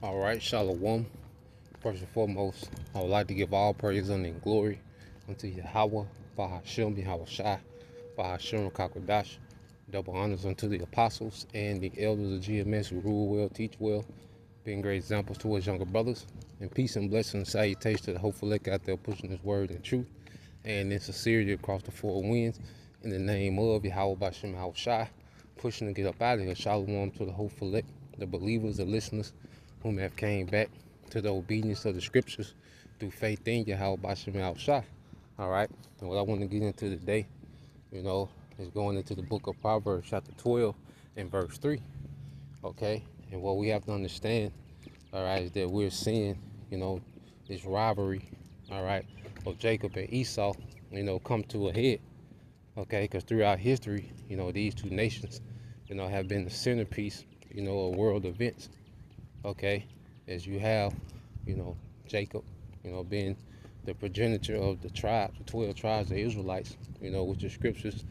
All right, Shalom. First and foremost, I would like to give all praise and glory unto Yahweh, Bahashem, Yahweh Shai, Bahashem, Kakodash. Double honors unto the apostles and the elders of GMS who rule well, teach well, being great examples to us younger brothers. And peace and blessing and salutation to the hopeful elect out there pushing this word and truth and in sincerity across the four winds. In the name of Yahweh, Bahashem, Yahweh Shai, pushing to get up out of here. Shalom to the hopeful elect, the believers, the listeners, whom have came back to the obedience of the scriptures through faith in Yahweh Bashim Al Shah. All right. And what I want to get into today, is going into the book of Proverbs, chapter 12 and verse 3. Okay. And what we have to understand, all right, is that we're seeing, this rivalry, all right, of Jacob and Esau, come to a head. Okay. Because throughout history, these two nations, have been the centerpiece, of world events. Okay, as you have, Jacob, being the progenitor of the tribes, the 12 tribes of the Israelites, which the scriptures,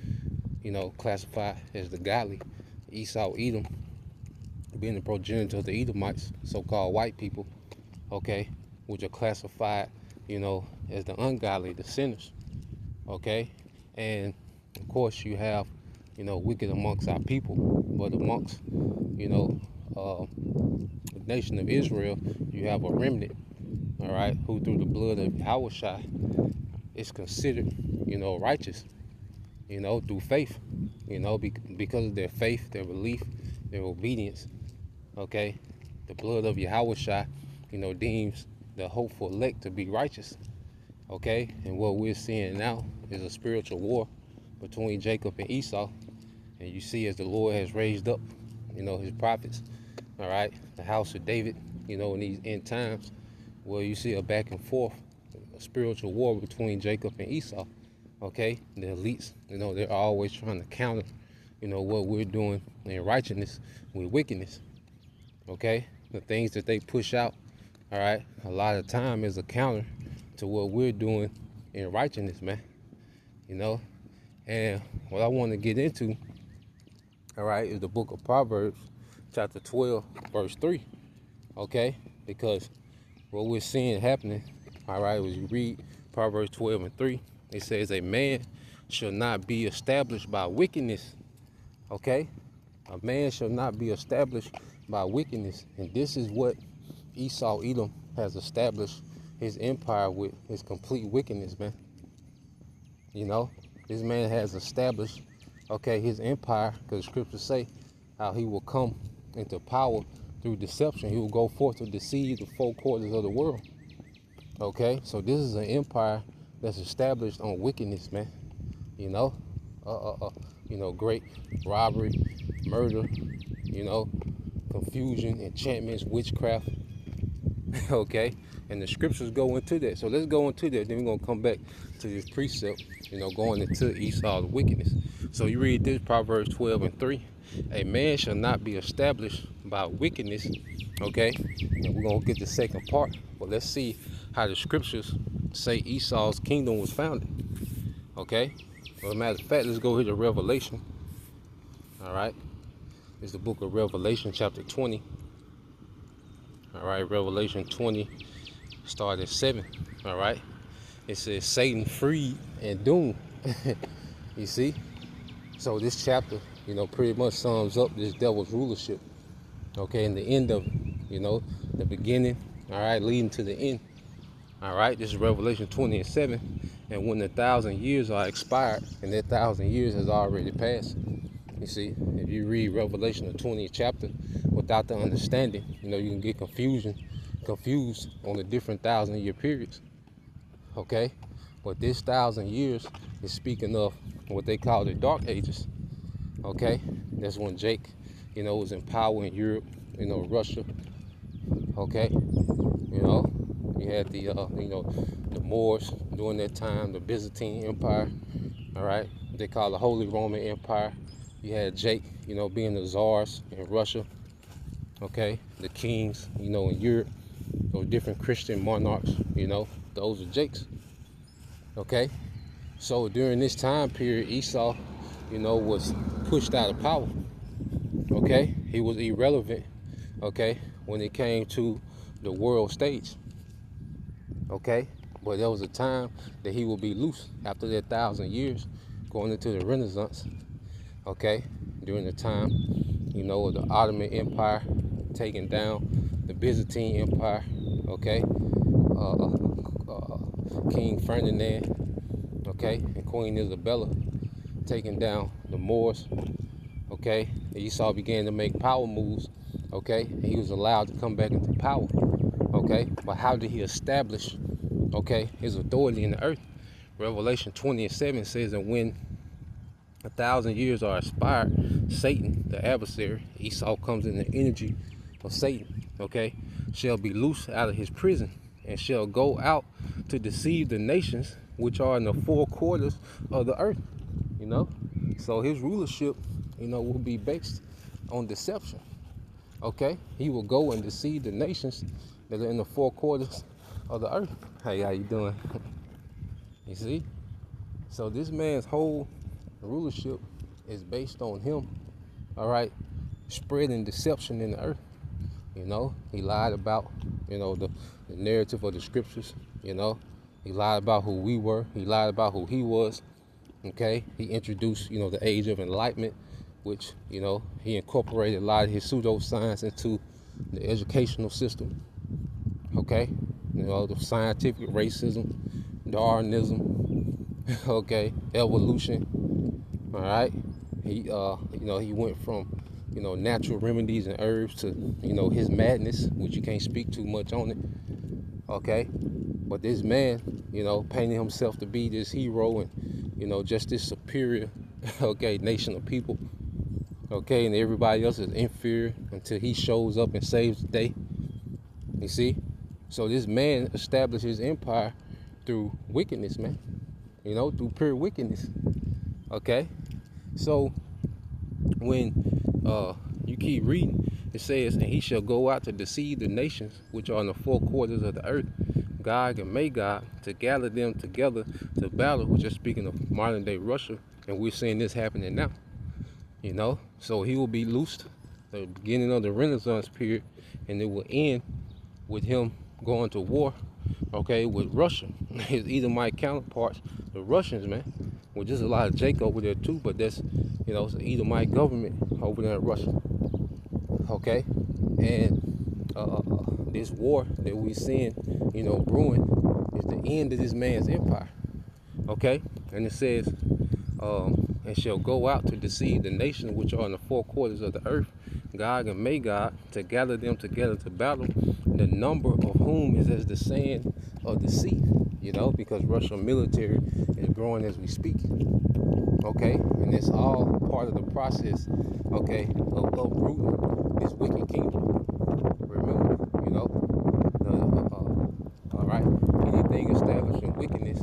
classify as the godly. Esau, Edom, being the progenitor of the Edomites, so-called white people, okay, which are classified, as the ungodly, the sinners, okay, and of course you have, wicked amongst our people, but amongst, the nation of Israel, you have a remnant, all right, who through the blood of Yahushua is considered, righteous, through faith, because of their faith, their belief, their obedience, okay? The blood of Yahushua, deems the hopeful elect to be righteous, okay? And what we're seeing now is a spiritual war between Jacob and Esau, and you see as the Lord has raised up, his prophets, all right, the house of David, in these end times, where you see a back and forth, a spiritual war between Jacob and Esau, okay? The elites, they're always trying to counter, what we're doing in righteousness with wickedness, okay? The things that they push out, all right, a lot of time is a counter to what we're doing in righteousness, man, And what I want to get into, all right, is the book of Proverbs, chapter 12, verse 3, okay? Because what we're seeing happening, all right, as you read Proverbs 12 and 3, it says, a man shall not be established by wickedness, okay? A man shall not be established by wickedness. And this is what Esau, Edom, has established his empire with, his complete wickedness, man. This man has established, okay, his empire, because the scriptures say how he will come into power through deception. He will go forth to deceive the four quarters of the world. Okay, so this is an empire that's established on wickedness, man. Great robbery, murder, confusion, enchantments, witchcraft. Okay, and the scriptures go into that. So let's go into that. Then we're gonna come back to this precept, going into Esau's wickedness. So you read this Proverbs 12 and 3. A man shall not be established by wickedness. Okay, and we're gonna get the second part, but let's see how the scriptures say Esau's kingdom was founded. Okay, well, as a matter of fact, let's go here to Revelation. All right, it's the book of Revelation, chapter 20. All right, Revelation 20, start at 7. All right, it says Satan freed and doomed. You see, so this chapter, pretty much sums up this devil's rulership. Okay, and the end of it, the beginning, all right, leading to the end. All right, this is Revelation 20 and 7. And when the 1,000 years are expired, and that 1,000 years has already passed, you see, if you read Revelation, the 20th chapter, without the understanding, you can get confused on the different 1,000-year periods. Okay, but this 1,000 years is speaking of what they call the Dark Ages. Okay, that's when Jake, was in power in Europe, Russia. Okay, you had the Moors during that time, the Byzantine Empire. All right, they call the Holy Roman Empire. You had Jake, being the czars in Russia. Okay, the kings, in Europe, those different Christian monarchs, those are Jakes. Okay, so during this time period, Esau, was pushed out of power. Okay, he was irrelevant okay, when it came to the world stage, okay? But there was a time that he will be loose after that 1,000 years, going into the Renaissance, okay? During the time, of the Ottoman Empire taking down the Byzantine Empire, okay? King Ferdinand, okay? And Queen Isabella taking down the Moors, okay? And Esau began to make power moves, okay? And he was allowed to come back into power, okay? But how did he establish, okay, his authority in the earth? Revelation 20:7 says, and when 1,000 years are expired, Satan, the adversary, Esau comes in the energy of Satan, okay, shall be loosed out of his prison and shall go out to deceive the nations which are in the four quarters of the earth, you know. So his rulership, will be based on deception, okay. He will go and deceive the nations that are in the four quarters of the earth. Hey, how you doing? You see? So this man's whole rulership is based on him, all right, spreading deception in the earth. He lied about, the narrative of the scriptures, He lied about who we were. He lied about who he was, okay? He introduced, the age of enlightenment, which, he incorporated a lot of his pseudoscience into the educational system, okay? The scientific racism, Darwinism, okay, evolution, all right. He went from, natural remedies and herbs to, his madness, which you can't speak too much on it, okay. But this man, painting himself to be this hero and, just this superior, okay, nation of people, okay, and everybody else is inferior until he shows up and saves the day. You see? So this man established his empire through wickedness, man. Through pure wickedness. Okay? So when you keep reading, it says, and he shall go out to deceive the nations which are in the four quarters of the earth, Gog and Magog, to gather them together to battle, which is speaking of modern day Russia, and we're seeing this happening now. So he will be loosed at the beginning of the Renaissance period, and it will end with him going to war, okay, with Russia. His Edomite counterparts, the Russians, man. Well, there's a lot of Jake over there too, but that's, it's the Edomite government over there in Russia, okay? And this war that we're seeing, brewing, is the end of this man's empire, okay? And it says, and shall go out to deceive the nations which are in the four quarters of the earth, Gog and Magog, to gather them together to battle, the number of whom is as the sand of the sea, because Russian military is growing as we speak, okay? And it's all part of the process, okay, of uprooting this wicked kingdom. Remember, all right, anything established in wickedness,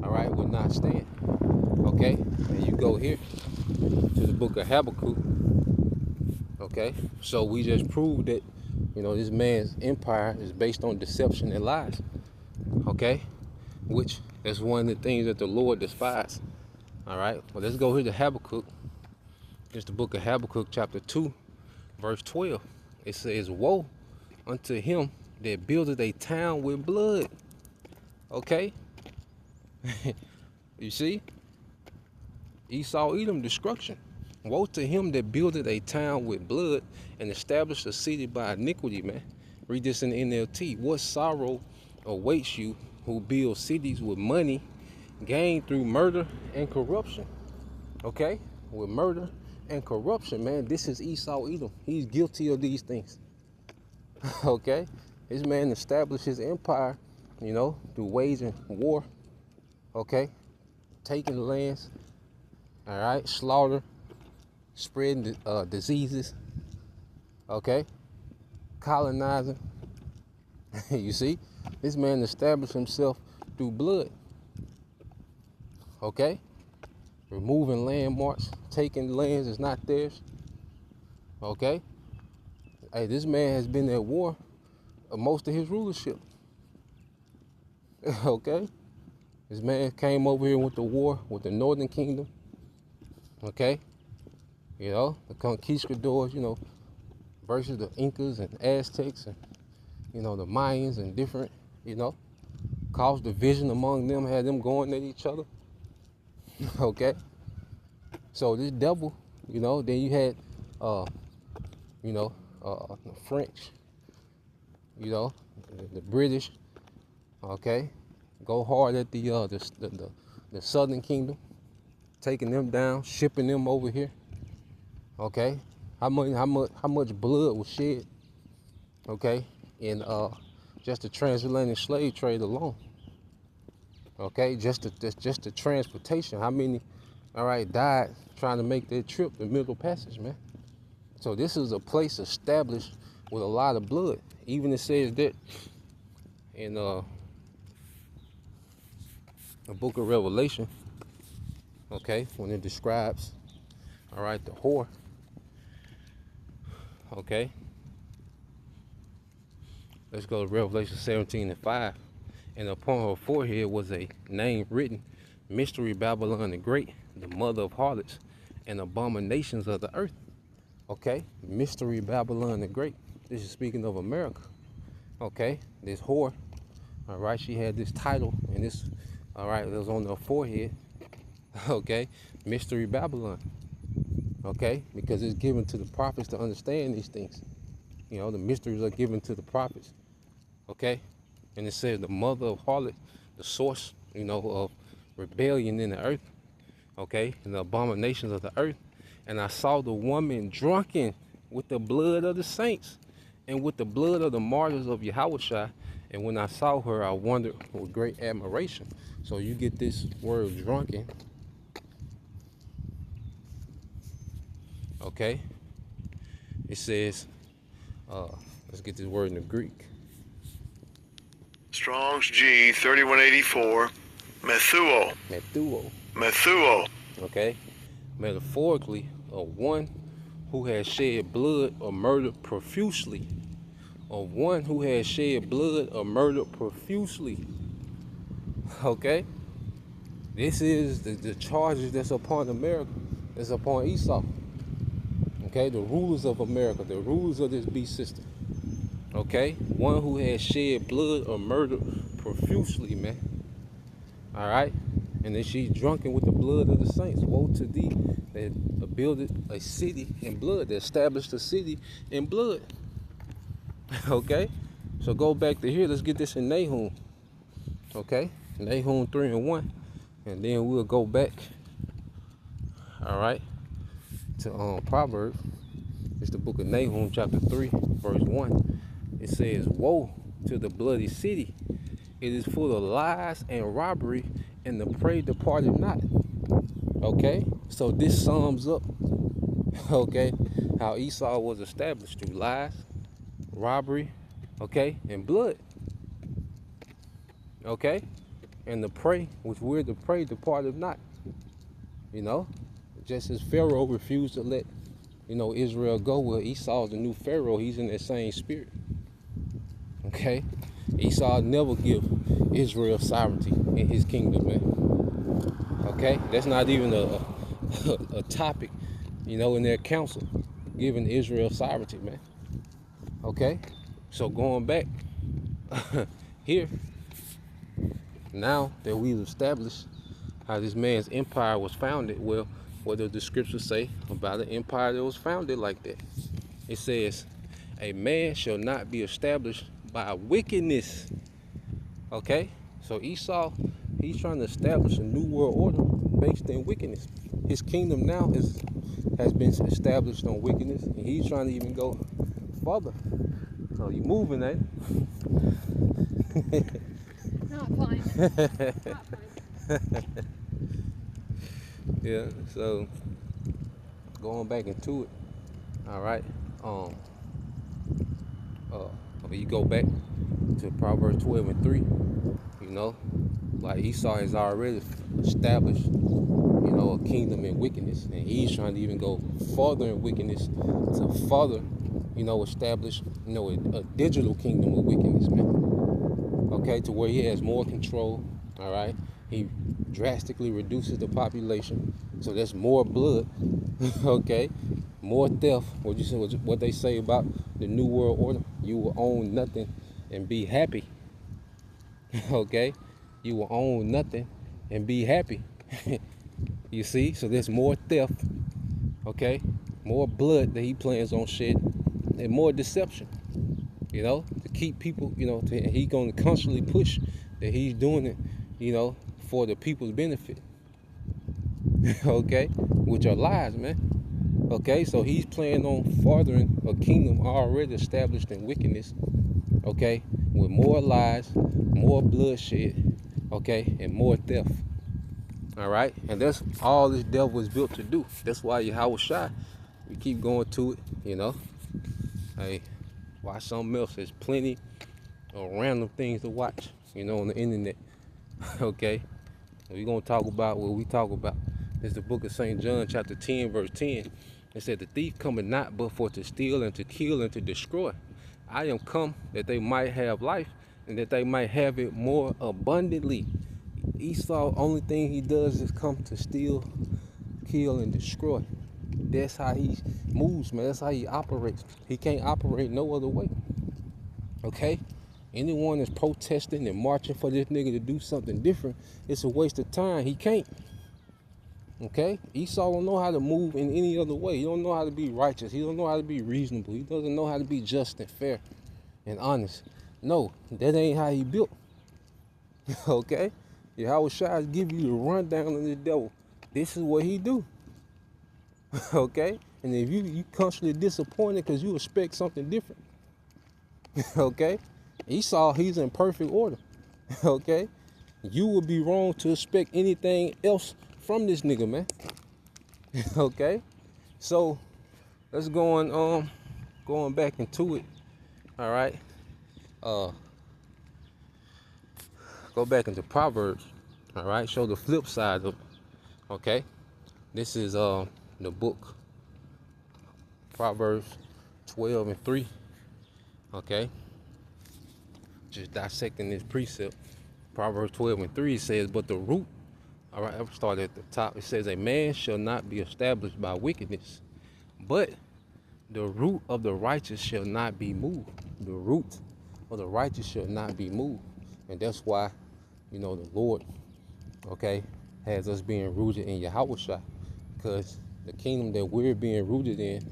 all right, will not stand, okay? And you go here to the book of Habakkuk, okay? So we just proved that, this man's empire is based on deception and lies, okay? Which is one of the things that the Lord despises, all right? Well, let's go here to Habakkuk. It's the book of Habakkuk, chapter 2, verse 12. It says, woe unto him that buildeth a town with blood, okay? You see? Esau, Edom, destruction. Woe to him that buildeth a town with blood and established a city by iniquity, man. Read this in the NLT. What sorrow awaits you who build cities with money gained through murder and corruption? Okay? With murder and corruption, man. This is Esau, Edom. He's guilty of these things. Okay? This man established his empire, through waging war. Okay? Taking lands. All right? Slaughter. Spreading diseases, okay, colonizing. You see, this man established himself through blood, okay, removing landmarks, taking lands that's not theirs, okay. Hey, this man has been at war most of his rulership, okay. This man came over here with the war with the Northern Kingdom, okay. The conquistadors, versus the Incas and Aztecs and, the Mayans and different, caused division among them, had them going at each other. Okay? So this devil, then you had, the French, the British, okay, go hard at the Southern Kingdom, taking them down, shipping them over here. Okay, how much blood was shed? Okay, in just the transatlantic slave trade alone. Okay, just the transportation. How many, all right, died trying to make their trip, the Middle Passage, man. So this is a place established with a lot of blood. Even it says that in the book of Revelation, okay, when it describes, all right, the whore, okay. Let's go to Revelation 17:5. And upon her forehead was a name written, Mystery Babylon the Great, the mother of harlots and abominations of the earth. Okay, Mystery Babylon the Great. This is speaking of America. Okay, this whore, all right, she had this title, and this, all right, it was on her forehead. Okay, Mystery Babylon. Okay, because it's given to the prophets to understand these things. The mysteries are given to the prophets. Okay, and it says the mother of harlot, the source, of rebellion in the earth. Okay, and the abominations of the earth. And I saw the woman drunken with the blood of the saints and with the blood of the martyrs of Yahushua. And when I saw her, I wondered with great admiration. So you get this word drunken. Okay, it says, let's get this word in the Greek. Strong's G 3184, methuo. Methuo. Okay, metaphorically, of one who has shed blood or murdered profusely. Of one who has shed blood or murdered profusely. Okay, this is the charges that's upon America, that's upon Esau. Okay, the rulers of America, the rulers of this beast system. Okay, one who has shed blood or murdered profusely, man. All right, and then she's drunken with the blood of the saints. Woe to thee that builded a city in blood, that established a city in blood. Okay, so go back to here. Let's get this in Nahum. Okay, Nahum 3:1, and then we'll go back. All right, to Proverbs. It's the book of Nahum, chapter 3, verse 1. It says, woe to the bloody city. It is full of lies and robbery, and the prey departed not. Okay, so this sums up, okay, how Esau was established through lies, robbery, okay, and blood. Okay, and the prey, which we're the prey, departed not. Just as Pharaoh refused to let, Israel go. Well, Esau's the new Pharaoh. He's in that same spirit. Okay, Esau never give Israel sovereignty in his kingdom, man. Okay, that's not even a topic, in their council, giving Israel sovereignty, man. Okay, so going back here, now that we've established how this man's empire was founded, well, what does the scripture say about an empire that was founded like that? It says, a man shall not be established by wickedness. Okay, so Esau, he's trying to establish a new world order based in wickedness. His kingdom now has been established on wickedness, and he's trying to even go further. So you moving, eh? Not fine. Not fine. Yeah, so going back into it, all right. You go back to Proverbs 12:3, like Esau has already established, a kingdom in wickedness, and he's trying to even go further in wickedness to further, establish, a digital kingdom of wickedness, man. Okay, to where he has more control, all right. He drastically reduces the population, so that's more blood, okay, more theft. What you say? What they say about the New World Order? You will own nothing and be happy. Okay, you will own nothing and be happy. You see? So there's more theft. Okay, more blood that he plans on shed, and more deception. You know, to keep people. You know, he gonna constantly push that he's doing it. You know, for the people's benefit. Okay, which are lies, man. Okay, so he's planning on furthering a kingdom already established in wickedness, okay, with more lies, more bloodshed, okay, and more theft. All right, and that's all this devil is built to do. That's why Yahweh Shai, we keep going to it, you know. Hey, watch something else. There's plenty of random things to watch, you know, on the internet. Okay, we're gonna talk about what we talk about. It's the book of St. John, chapter 10, verse 10. It said, the thief cometh not but for to steal and to kill and to destroy. I am come that they might have life and that they might have it more abundantly. Esau, only thing he does is come to steal, kill, and destroy. That's how he moves, man. That's how he operates. He can't operate no other way. Okay? Anyone that's protesting and marching for this nigga to do something different, it's a waste of time. He can't. Okay? Esau don't know how to move in any other way. He don't know how to be righteous. He don't know how to be reasonable. He doesn't know how to be just and fair and honest. No, that ain't how he built. Okay? Yahweh Shai give you the rundown of the devil. This is what he do. Okay? And if you constantly disappointed because you expect something different. Okay? Esau, he's in perfect order. Okay? You would be wrong to expect anything else from this nigga, man. Okay, so let's go on going back into it. All right, go back into Proverbs. All right, show the flip side of it. Okay, this is the book Proverbs 12 and 3. Okay, just dissecting this precept. Proverbs 12 and 3 says, but the root. All right, I'll start at the top. It says, a man shall not be established by wickedness, but the root of the righteous shall not be moved. The root of the righteous shall not be moved. And that's why, you know, the Lord, okay, has us being rooted in Yahweh Shai. Because the kingdom that we're being rooted in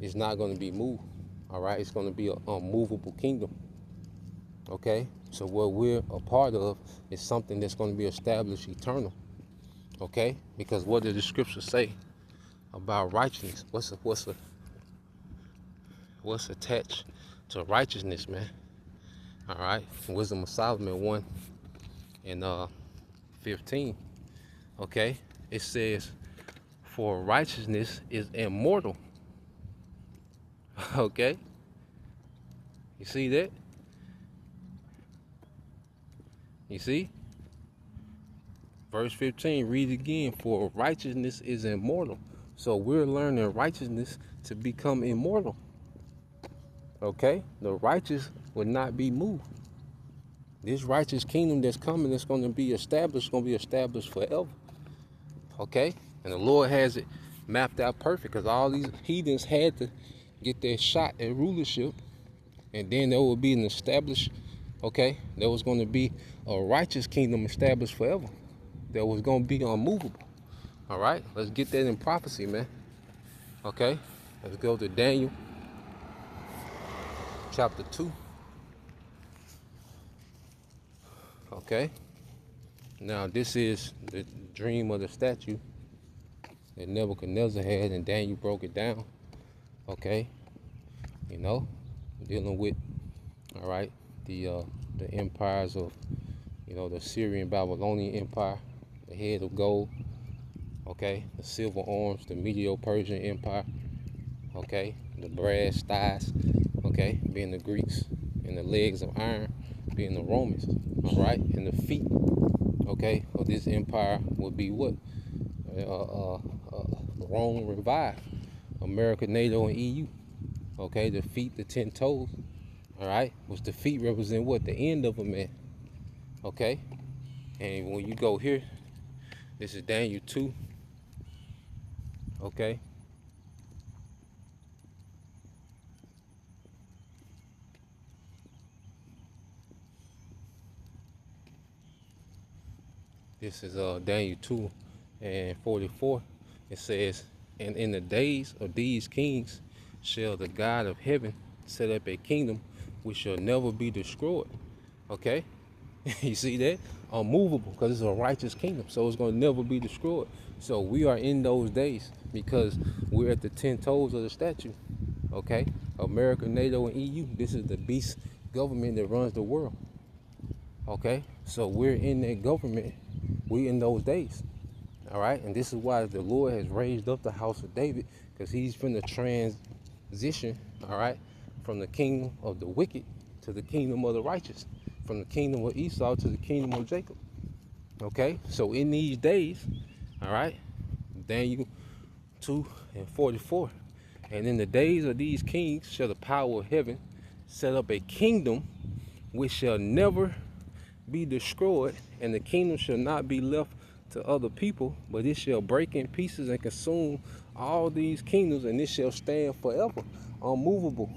is not going to be moved. All right, it's going to be an unmovable kingdom. Okay, so what we're a part of is something that's going to be established eternal. Okay, because what did the scriptures say about righteousness? What's attached to righteousness, man? All right, Wisdom of Solomon 1 and 15. Okay, it says, for righteousness is immortal. Okay, you see that? You see? Verse 15, read it again. For righteousness is immortal. So we're learning righteousness to become immortal. Okay? The righteous will not be moved. This righteous kingdom that's coming is going to be established forever. Okay? And the Lord has it mapped out perfect because all these heathens had to get their shot at rulership. And then there will be an established, okay? There was going to be a righteous kingdom established forever. That was going to be unmovable. All right, let's get that in prophecy, man. Okay, let's go to Daniel chapter 2. Okay, now this is the dream of the statue that Nebuchadnezzar had, and Daniel broke it down. Okay, you know, dealing with, all right, the empires of, you know, the Syrian Babylonian Empire, the head of gold. Okay, the silver arms, the Medo-Persian Empire, okay, the brass thighs, okay, being the Greeks, and the legs of iron being the Romans, all right, and the feet, okay, of this empire would be what? Rome revived, America, NATO, and EU, okay, the feet, the 10 toes, all right, which the feet represent what? The end of a man, okay, and when you go here, this is Daniel 2. Okay. This is Daniel 2 and 44. It says, and in the days of these kings shall the God of heaven set up a kingdom which shall never be destroyed. Okay? You see that? Unmovable, because it's a righteous kingdom, so it's going to never be destroyed. So we are in those days because we're at the 10 toes of the statue. Okay? America, NATO, and EU. This is the beast government that runs the world. Okay? So we're in that government. We're in those days. All right? And this is why the Lord has raised up the house of David, because he's finna transition, all right, from the kingdom of the wicked to the kingdom of the righteous, from the kingdom of Esau to the kingdom of Jacob. Okay? So in these days, all right, Daniel 2 and 44, and in the days of these kings shall the power of heaven set up a kingdom which shall never be destroyed, and the kingdom shall not be left to other people, but it shall break in pieces and consume all these kingdoms, and it shall stand forever, unmovable.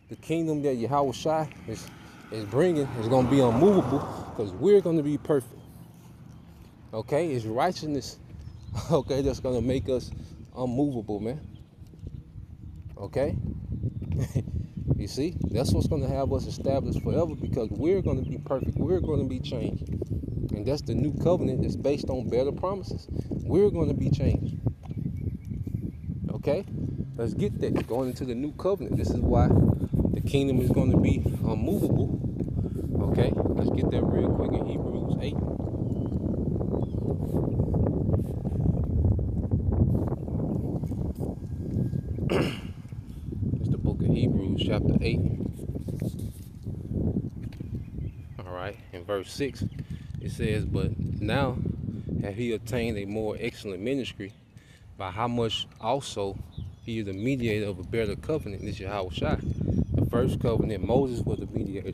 The kingdom that Yahushua is bringing is going to be unmovable because we're going to be perfect. Okay? It's righteousness, okay, that's going to make us unmovable, man. Okay? You see? That's what's going to have us established forever, because we're going to be perfect. We're going to be changed. And that's the new covenant that's based on better promises. We're going to be changed. Okay? Let's get that. Going into the new covenant. This is why the kingdom is going to be unmovable. Okay? Let's get that real quick in Hebrews 8. It's the book of Hebrews, chapter 8. All right? In verse 6, it says, but now have he obtained a more excellent ministry, by how much also he is the mediator of a better covenant. This is Yahushua. The first covenant, Moses was the mediator.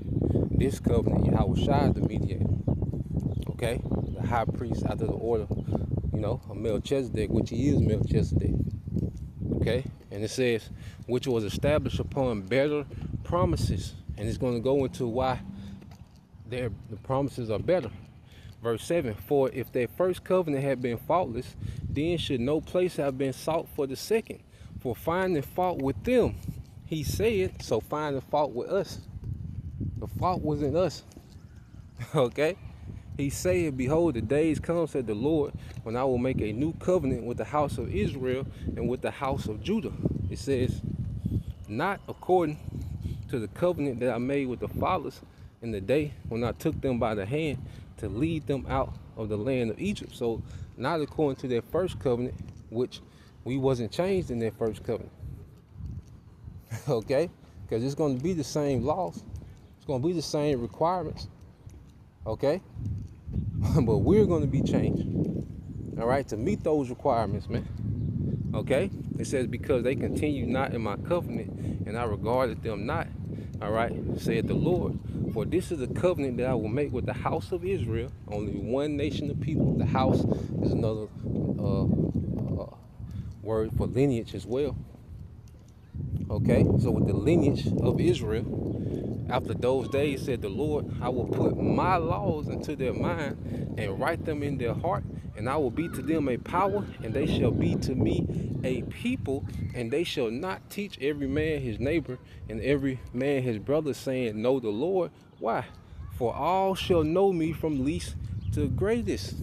This covenant, Yahushua is the mediator. Okay? The high priest after the order, of Melchizedek, which he is Melchizedek. Okay? And it says, which was established upon better promises. And it's going to go into why the promises are better. Verse 7, for if their first covenant had been faultless, then should no place have been sought for the second. For finding fault with them, he said, so finding fault with us. The fault was in us. Okay? He said, behold, the days come, said the Lord, when I will make a new covenant with the house of Israel and with the house of Judah. It says, not according to the covenant that I made with the fathers in the day when I took them by the hand to lead them out of the land of Egypt. So not according to their first covenant, which we wasn't changed in their first covenant. Okay? Because it's going to be the same laws. It's going to be the same requirements. Okay? But we're going to be changed. All right? To meet those requirements, man. Okay? It says, because they continue not in my covenant, and I regarded them not. All right? Said the Lord. For this is a covenant that I will make with the house of Israel, only one nation of people. The house is another word for lineage as well. Okay, so with the lineage of Israel, after those days, said the Lord, I will put my laws into their mind and write them in their heart, and I will be to them a power, and they shall be to me a people, and they shall not teach every man his neighbor and every man his brother, saying, know the Lord. Why? For all shall know me from least to greatest.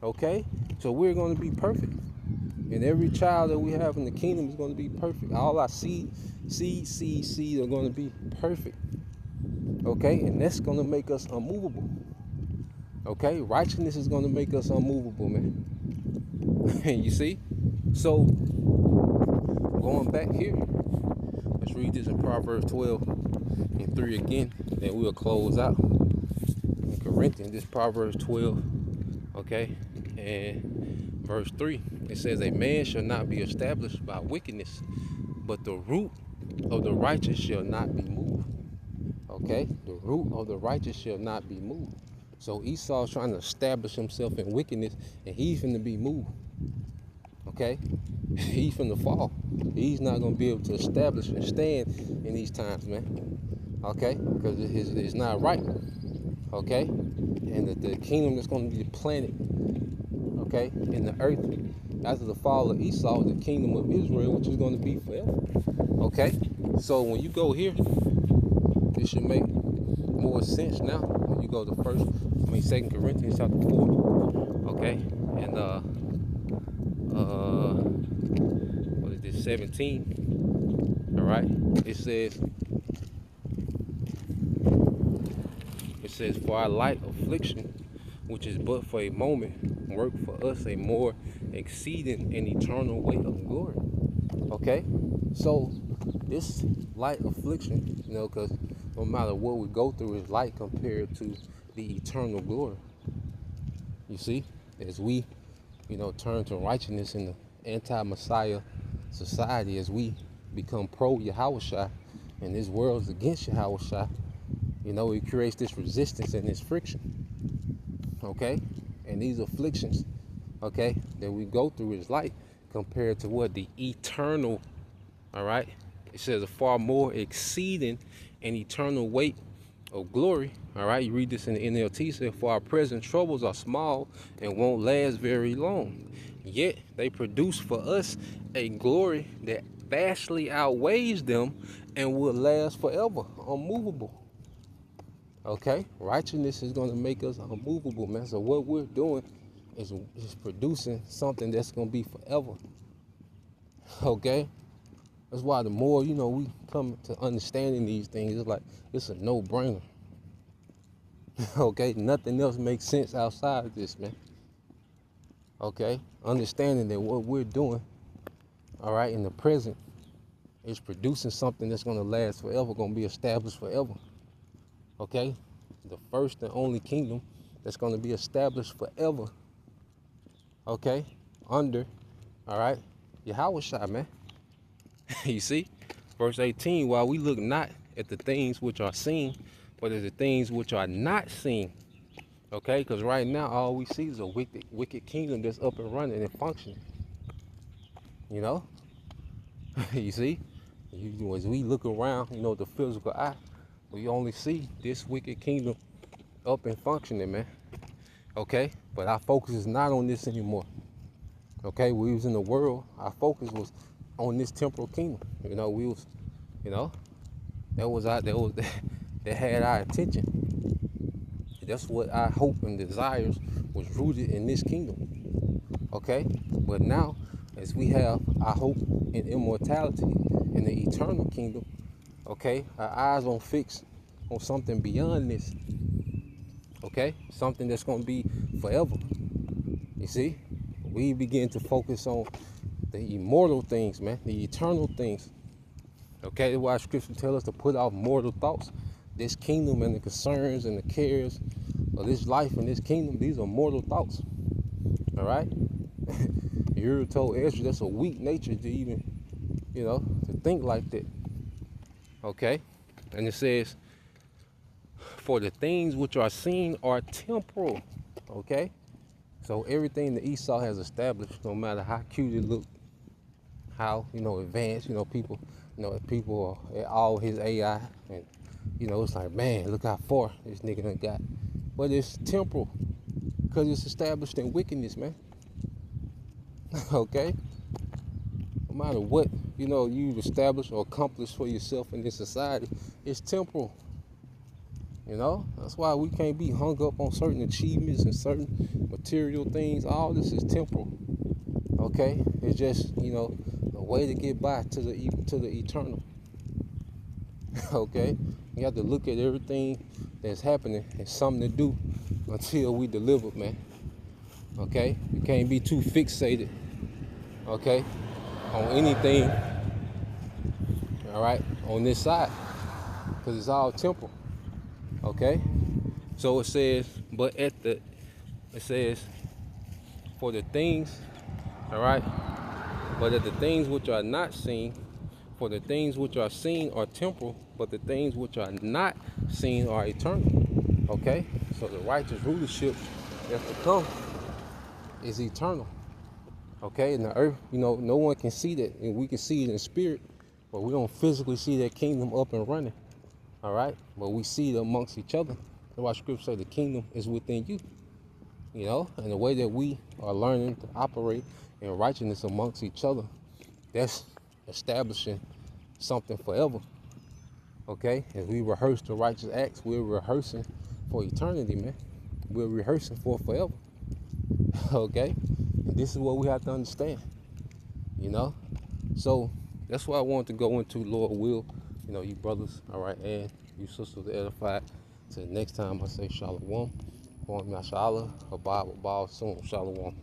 Okay? So we're going to be perfect. And every child that we have in the kingdom is going to be perfect. All our seed are going to be perfect. Okay? And that's going to make us unmovable. Okay? Righteousness is going to make us unmovable, man. You see? So, going back here, let's read this in Proverbs 12 and 3 again. Then we'll close out. In Corinthians, this Proverbs 12, okay? And verse 3, it says, a man shall not be established by wickedness, but the root of the righteous shall not be moved. Okay? The root of the righteous shall not be moved. So Esau's trying to establish himself in wickedness, and he's finna be moved. Okay? He's finna fall. He's not gonna be able to establish and stand in these times, man. Okay? Because it's not right. Okay? and the kingdom that's going to be planted, okay, in the earth after the fall of Esau, the kingdom of Israel, which is going to be forever. Okay, so when you go here, it should make more sense now. When you go to 2 Corinthians chapter 4, okay, and what is this, 17? All right, it says, for our light affliction, which is but for a moment, work for us a more exceeding and eternal weight of glory. Okay, so this light affliction, you know, because no matter what we go through is light compared to the eternal glory. You see, as we, you know, turn to righteousness in the anti-Messiah society, as we become pro-Yahushua and this world's against Yahushua, you know, it creates this resistance and this friction, okay? And these afflictions, okay, that we go through is light compared to what? The eternal, all right? It says a far more exceeding and eternal weight of glory, all right? You read this in the NLT, it says, for our present troubles are small and won't last very long, yet they produce for us a glory that vastly outweighs them and will last forever, unmovable. Okay, righteousness is going to make us unmovable, man. So what we're doing is producing something that's going to be forever. Okay, that's why the more, you know, we come to understanding these things, it's like it's a no-brainer. Okay, nothing else makes sense outside of this, man. Okay, understanding that what we're doing, all right, in the present is producing something that's going to last forever, going to be established forever. Okay, the first and only kingdom that's going to be established forever. Okay, under, all right, Yahushua, man. You see, verse 18, while we look not at the things which are seen, but at the things which are not seen. Okay, because right now all we see is a wicked kingdom that's up and running and functioning. You know, you see, as we look around, you know, the physical eye, we only see this wicked kingdom up and functioning, man. Okay, but our focus is not on this anymore. Okay, we was in the world, our focus was on this temporal kingdom. You know, we was, you know, that had our attention. That's what our hope and desires was rooted in this kingdom. Okay, but now as we have our hope in immortality in the eternal kingdom, okay, our eyes on fixed on something beyond this. Okay, something that's going to be forever. You see, we begin to focus on the immortal things, man, the eternal things. Okay, that's why scripture tells us to put off mortal thoughts. This kingdom and the concerns and the cares of this life and this kingdom, these are mortal thoughts. All right, you're told Ezra that's a weak nature to even, you know, to think like that. Okay, and it says, for the things which are seen are temporal. Okay, so everything that Esau has established, no matter how cute it looks, how, you know, advanced, you know, people are at all his AI, and, you know, it's like, man, look how far this nigga done got. But it's temporal, because it's established in wickedness, man. Okay, no matter what, you know, you've established or accomplished for yourself in this society, it's temporal. You know, that's why we can't be hung up on certain achievements and certain material things. All this is temporal. Okay, it's just, you know, a way to get by to the eternal. Okay, you have to look at everything that's happening as something to do until we deliver, man. Okay, you can't be too fixated, okay, on anything, all right, on this side, because it's all temporal. Okay, so it says, it says, for the things, all right, but at the things which are not seen, for the things which are seen are temporal, but the things which are not seen are eternal. Okay, so the righteous rulership that's to come is eternal. Okay, in the earth, you know, no one can see that, and we can see it in spirit, but we don't physically see that kingdom up and running. All right, but we see it amongst each other, why Scripture say the kingdom is within you. You know, and the way that we are learning to operate in righteousness amongst each other, that's establishing something forever. Okay? As we rehearse the righteous acts, we're rehearsing for eternity, man. We're rehearsing for forever. Okay? And this is what we have to understand. You know? So that's why I wanted to go into, Lord will, you know, you brothers, all right, and you sisters edified. Till next time I say shalom. Kwam Yashala, Abad Soon, shalom.